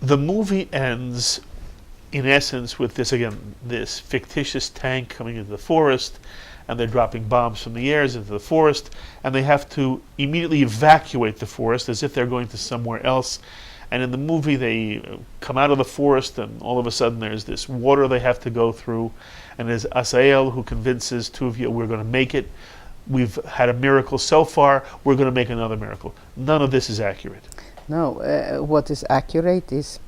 The movie ends, in essence, with this, again, this fictitious tank coming into the forest, and they're dropping bombs from the airs into the forest, and they have to immediately evacuate the forest as if they're going to somewhere else. And in the movie, they come out of the forest, and all of a sudden there's this water they have to go through, and there's Asael who convinces Tuvia, we're going to make it. We've had a miracle so far, we're going to make another miracle. None of this is accurate. No, what is accurate is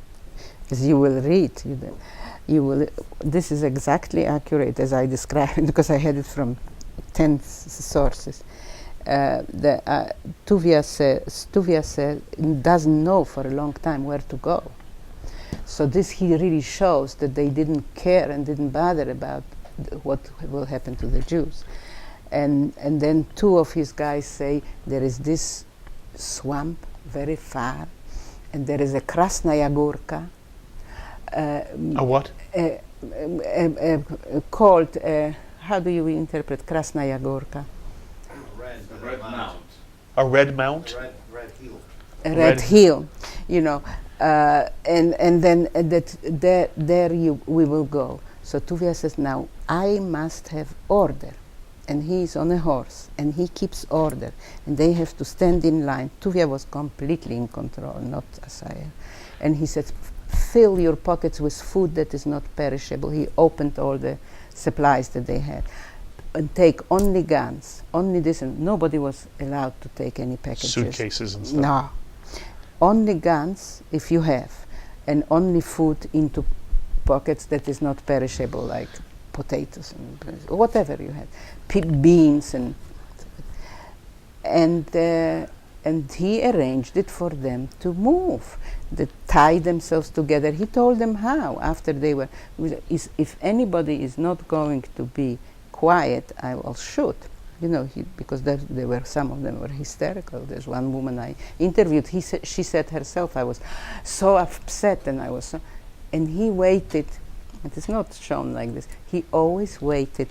you will read. This is exactly accurate as I described it, because I had it from 10 sources. Tuvia said doesn't know for a long time where to go. So this he really shows that they didn't care and didn't bother about what will happen to the Jews. And then two of his guys say there is this swamp very far, and there is a Krasnaya Gorka. A what? Called, how do you interpret Krasnaya Gorka? Red Mount. A red mount? Red hill. A red hill, you know, and then there we will go. So Tuvia says, now I must have order. And he is on a horse, and he keeps order, and they have to stand in line. Tuvia was completely in control, not Asaya. And he said, fill your pockets with food that is not perishable. He opened all the supplies that they had. And take only guns, only this, and nobody was allowed to take any packages. Suitcases and stuff. No. Only guns, if you have, and only food into pockets that is not perishable, like potatoes and whatever you had, beans and he arranged it for them to move. They tie themselves together. He told them how. After they were, if anybody is not going to be quiet, I will shoot. You know, because there were some of them were hysterical. There's one woman I interviewed. She said herself, I was so upset, and I was so, and he waited. It is not shown like this. He always waited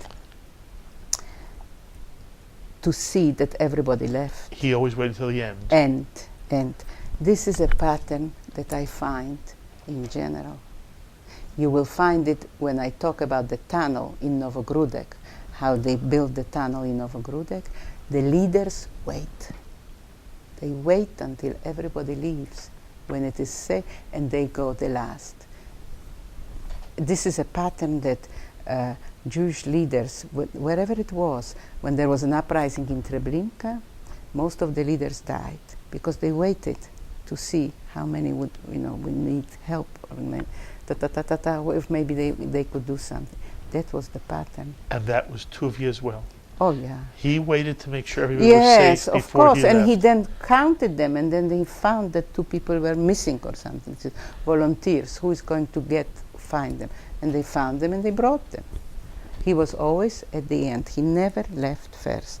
to see that everybody left. He always waited till the end. And this is a pattern that I find in general. You will find it when I talk about the tunnel in Novogrudek, how they built the tunnel in Novogrudek. The leaders wait. They wait until everybody leaves when it is safe, and they go the last. This is a pattern that Jewish leaders, wherever it was, when there was an uprising in Treblinka, most of the leaders died because they waited to see how many would need help, or if maybe they could do something. That was the pattern. And that was Tuvia as well. Oh yeah. He waited to make sure everybody was safe yes, before of course, he left. and he then counted them, and then they found that 2 people were missing or something. It's volunteers, who is going to find them? And they found them and they brought them. He was always at the end. He never left first.